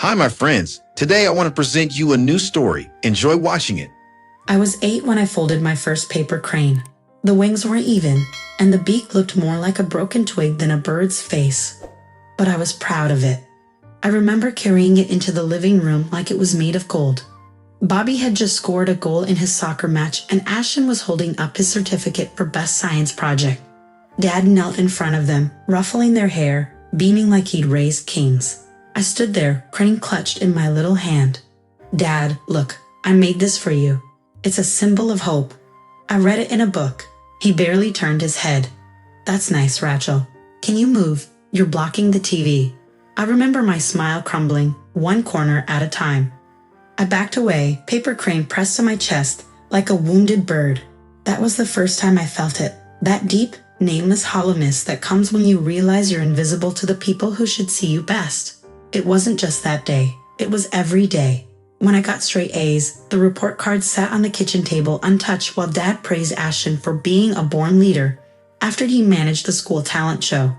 Hi, my friends. Today I want to present you a new story. Enjoy watching it. I was 8 when I folded my first paper crane. The wings weren't even, and the beak looked more like a broken twig than a bird's face. But I was proud of it. I remember carrying it into the living room like it was made of gold. Bobby had just scored a goal in his soccer match, and Ashton was holding up his certificate for Best Science Project. Dad knelt in front of them, ruffling their hair, beaming like he'd raised kings. I stood there, crane clutched in my little hand. "Dad, look, I made this for you. It's a symbol of hope. I read it in a book." He barely turned his head. "That's nice, Rachel. Can you move? You're blocking the TV." I remember my smile crumbling, one corner at a time. I backed away, paper crane pressed to my chest, like a wounded bird. That was the first time I felt it. That deep, nameless hollowness that comes when you realize you're invisible to the people who should see you best. It wasn't just that day. It was every day. When I got straight A's, the report card sat on the kitchen table untouched while Dad praised Ashton for being a born leader after he managed the school talent show.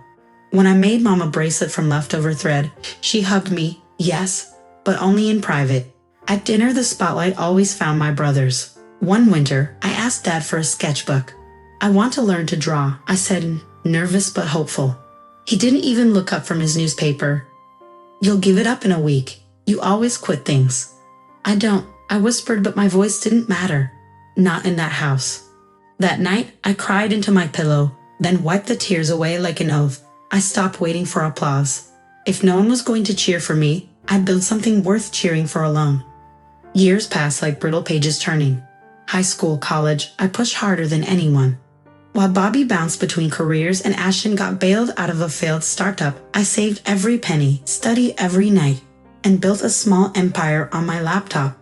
When I made Mom a bracelet from leftover thread, she hugged me, yes, but only in private. At dinner, the spotlight always found my brothers. One winter, I asked Dad for a sketchbook. "I want to learn to draw," I said, nervous but hopeful. He didn't even look up from his newspaper. "You'll give it up in a week. You always quit things." "I don't," I whispered, but my voice didn't matter. Not in that house. That night, I cried into my pillow, then wiped the tears away like an oath. I stopped waiting for applause. If no one was going to cheer for me, I'd build something worth cheering for alone. Years passed like brittle pages turning. High school, college, I pushed harder than anyone. While Bobby bounced between careers and Ashton got bailed out of a failed startup, I saved every penny, studied every night, and built a small empire on my laptop.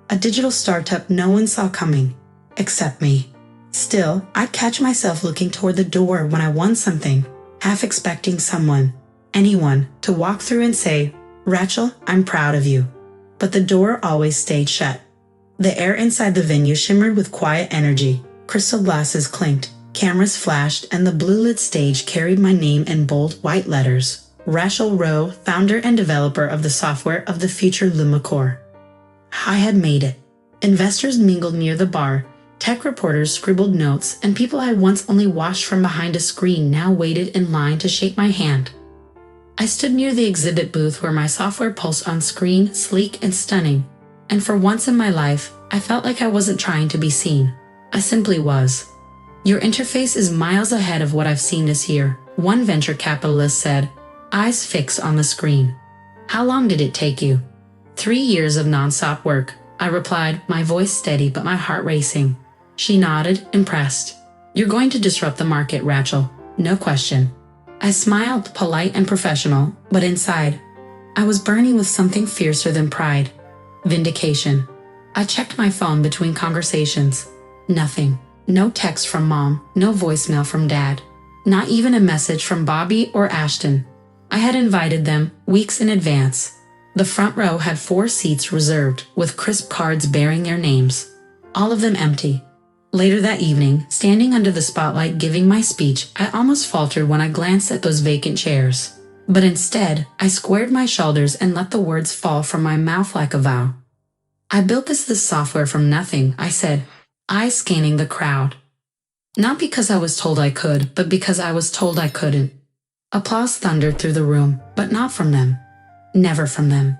A digital startup no one saw coming, except me. Still, I'd catch myself looking toward the door when I won something, half expecting someone, anyone, to walk through and say, "Rachel, I'm proud of you." But the door always stayed shut. The air inside the venue shimmered with quiet energy. Crystal glasses clinked, cameras flashed, and the blue-lit stage carried my name in bold white letters. Rachel Rowe, founder and developer of the software of the future Lumicore. I had made it. Investors mingled near the bar, tech reporters scribbled notes, and people I once only watched from behind a screen now waited in line to shake my hand. I stood near the exhibit booth where my software pulsed on screen, sleek and stunning. And for once in my life, I felt like I wasn't trying to be seen. I simply was. "Your interface is miles ahead of what I've seen this year," one venture capitalist said, eyes fixed on the screen. "How long did it take you?" 3 years of nonstop work, I replied, my voice steady but my heart racing. She nodded, impressed. "You're going to disrupt the market, Rachel. No question." I smiled, polite and professional, but inside, I was burning with something fiercer than pride. Vindication. I checked my phone between conversations. Nothing. No text from Mom, no voicemail from Dad. Not even a message from Bobby or Ashton. I had invited them weeks in advance. The front row had 4 seats reserved, with crisp cards bearing their names. All of them empty. Later that evening, standing under the spotlight giving my speech, I almost faltered when I glanced at those vacant chairs. But instead, I squared my shoulders and let the words fall from my mouth like a vow. "I built this software from nothing," I said, eyes scanning the crowd. Not because I was told I could, but because I was told I couldn't. Applause thundered through the room, but not from them. Never from them.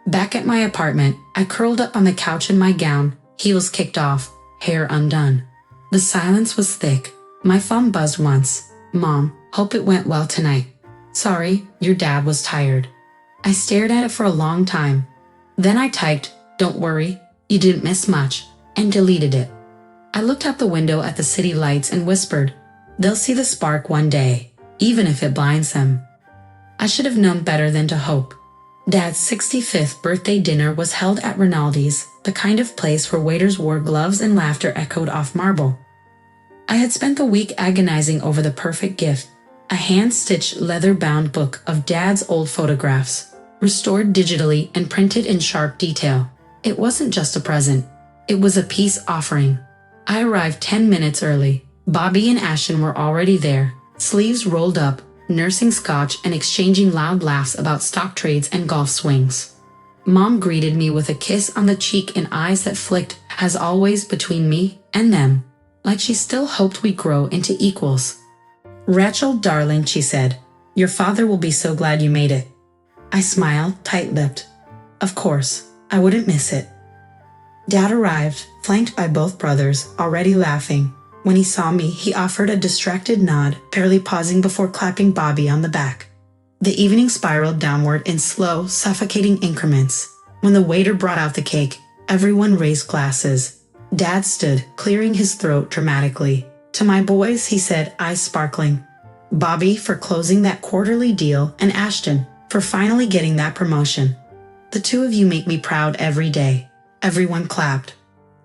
Back at my apartment, I curled up on the couch in my gown, heels kicked off, hair undone. The silence was thick. My phone buzzed once. "Mom, hope it went well tonight." "Sorry, your dad was tired." I stared at it for a long time. Then I typed, "Don't worry, you didn't miss much," and deleted it. I looked out the window at the city lights and whispered, "They'll see the spark one day, even if it blinds them." I should have known better than to hope. Dad's 65th birthday dinner was held at Rinaldi's, the kind of place where waiters wore gloves and laughter echoed off marble. I had spent the week agonizing over the perfect gift, a hand-stitched leather-bound book of Dad's old photographs, restored digitally and printed in sharp detail. It wasn't just a present. It was a peace offering. I arrived 10 minutes early. Bobby and Ashton were already there, sleeves rolled up, nursing scotch and exchanging loud laughs about stock trades and golf swings. Mom greeted me with a kiss on the cheek and eyes that flicked, as always, between me and them, like she still hoped we'd grow into equals. "Rachel, darling," she said, "your father will be so glad you made it." I smiled, tight-lipped. Of course, I wouldn't miss it. Dad arrived, flanked by both brothers, already laughing. When he saw me, he offered a distracted nod, barely pausing before clapping Bobby on the back. The evening spiraled downward in slow, suffocating increments. When the waiter brought out the cake, everyone raised glasses. Dad stood, clearing his throat dramatically. "To my boys," he said, eyes sparkling. "Bobby for closing that quarterly deal, and Ashton for finally getting that promotion. The two of you make me proud every day." Everyone clapped.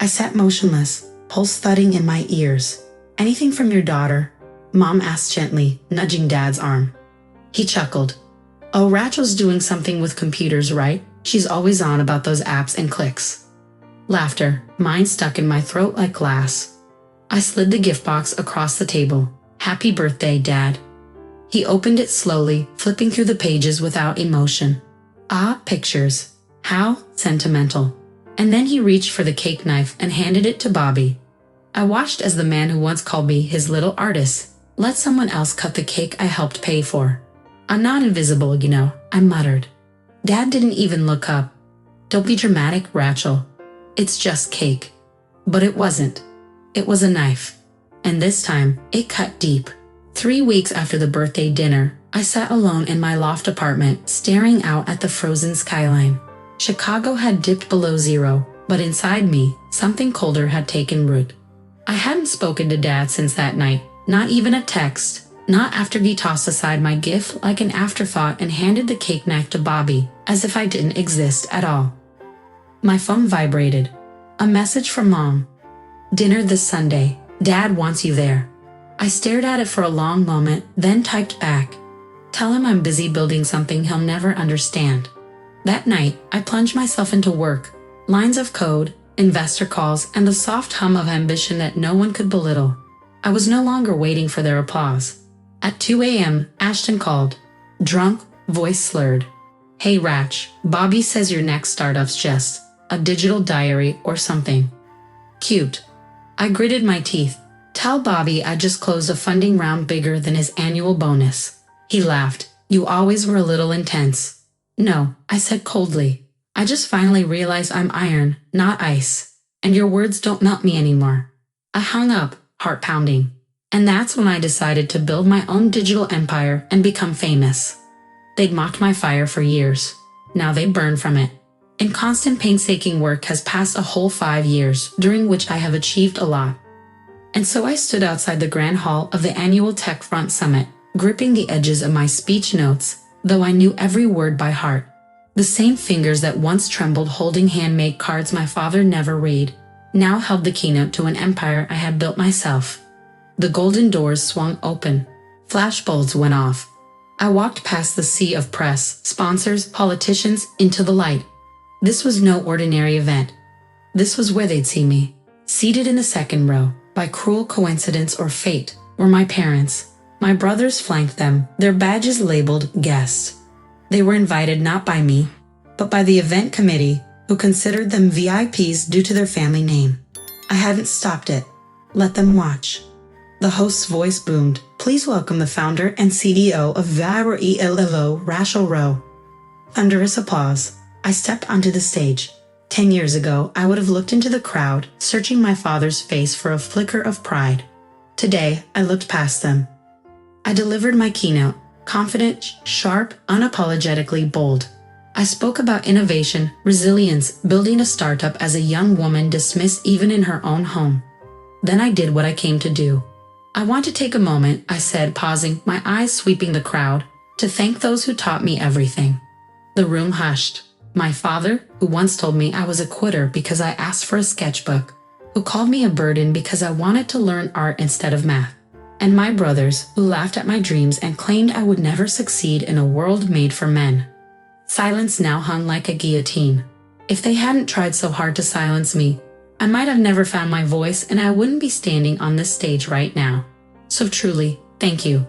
I sat motionless, pulse thudding in my ears. "Anything from your daughter?" Mom asked gently, nudging Dad's arm. He chuckled. "Oh, Rachel's doing something with computers, right? She's always on about those apps and clicks." Laughter, mine stuck in my throat like glass. I slid the gift box across the table. "Happy birthday, Dad." He opened it slowly, flipping through the pages without emotion. Ah, pictures. How sentimental. And then he reached for the cake knife and handed it to Bobby. I watched as the man who once called me his little artist let someone else cut the cake I helped pay for. "I'm not invisible, you know," I muttered. Dad didn't even look up. "Don't be dramatic, Rachel. It's just cake." But it wasn't. It was a knife. And this time, it cut deep. 3 weeks after the birthday dinner, I sat alone in my loft apartment, staring out at the frozen skyline. Chicago had dipped below zero, but inside me, something colder had taken root. I hadn't spoken to Dad since that night, not even a text, not after he tossed aside my gift like an afterthought and handed the cake knife to Bobby, as if I didn't exist at all. My phone vibrated. A message from Mom. "Dinner this Sunday. Dad wants you there." I stared at it for a long moment, then typed back. "Tell him I'm busy building something he'll never understand." That night, I plunged myself into work, lines of code, investor calls, and the soft hum of ambition that no one could belittle. I was no longer waiting for their applause. At 2 a.m., Ashton called. Drunk, voice slurred. "Hey Rach, Bobby says your next startup's just a digital diary or something." Cute. I gritted my teeth. "Tell Bobby I just closed a funding round bigger than his annual bonus." He laughed. "You always were a little intense." "No," I said coldly. "I just finally realized I'm iron, not ice. And your words don't melt me anymore." I hung up, heart pounding. And that's when I decided to build my own digital empire and become famous. They'd mocked my fire for years. Now they burn from it. And constant painstaking work has passed a whole 5 years, during which I have achieved a lot. And so I stood outside the grand hall of the annual Tech Front Summit, gripping the edges of my speech notes, though I knew every word by heart. The same fingers that once trembled holding handmade cards my father never read, now held the keynote to an empire I had built myself. The golden doors swung open. Flashbulbs went off. I walked past the sea of press, sponsors, politicians, into the light. This was no ordinary event. This was where they'd see me. Seated in the second row, by cruel coincidence or fate, were my parents. My brothers flanked them, their badges labeled guests. They were invited not by me, but by the event committee, who considered them VIPs due to their family name. I hadn't stopped it. Let them watch. The host's voice boomed. "Please welcome the founder and CEO of Virello, Rachel Rowe." Thunderous applause. I stepped onto the stage. 10 years ago, I would have looked into the crowd, searching my father's face for a flicker of pride. Today, I looked past them. I delivered my keynote, confident, sharp, unapologetically bold. I spoke about innovation, resilience, building a startup as a young woman dismissed even in her own home. Then I did what I came to do. "I want to take a moment," I said, pausing, my eyes sweeping the crowd, "to thank those who taught me everything." The room hushed. My father, who once told me I was a quitter because I asked for a sketchbook, who called me a burden because I wanted to learn art instead of math. And my brothers, who laughed at my dreams and claimed I would never succeed in a world made for men. Silence now hung like a guillotine. If they hadn't tried so hard to silence me, I might have never found my voice and I wouldn't be standing on this stage right now. So truly, thank you.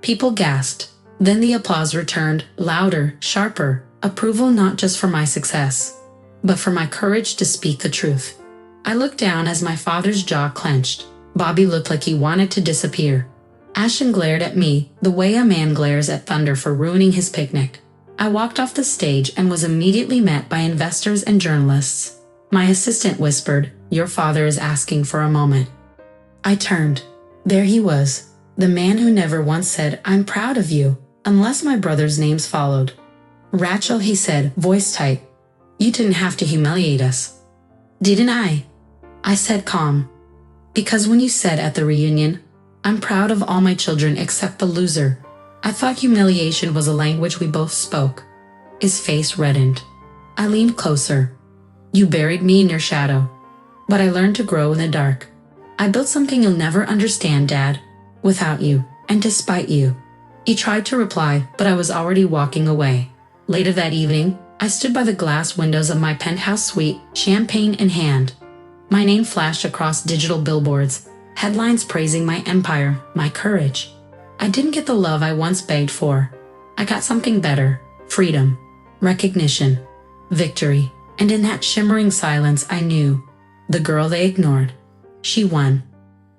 People gasped. Then the applause returned, louder, sharper. Approval not just for my success, but for my courage to speak the truth. I looked down as my father's jaw clenched. Bobby looked like he wanted to disappear. Ashton glared at me the way a man glares at thunder for ruining his picnic. I walked off the stage and was immediately met by investors and journalists. My assistant whispered, "Your father is asking for a moment." I turned. There he was, the man who never once said, "I'm proud of you," unless my brother's names followed. "Rachel," he said, voice tight. "You didn't have to humiliate us." "Didn't I?" I said calm. "Because when you said at the reunion, 'I'm proud of all my children except the loser,' I thought humiliation was a language we both spoke." His face reddened. I leaned closer. "You buried me in your shadow. But I learned to grow in the dark. I built something you'll never understand, Dad. Without you, and despite you." He tried to reply, but I was already walking away. Later that evening, I stood by the glass windows of my penthouse suite, champagne in hand. My name flashed across digital billboards, headlines praising my empire, my courage. I didn't get the love I once begged for. I got something better: freedom, recognition, victory. And in that shimmering silence, I knew the girl they ignored, she won.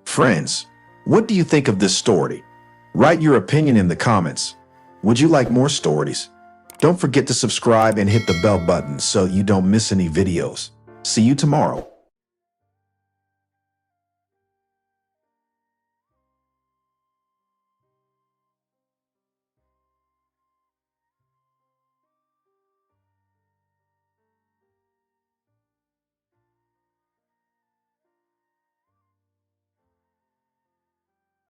Friends, what do you think of this story? Write your opinion in the comments. Would you like more stories? Don't forget to subscribe and hit the bell button so you don't miss any videos. See you tomorrow.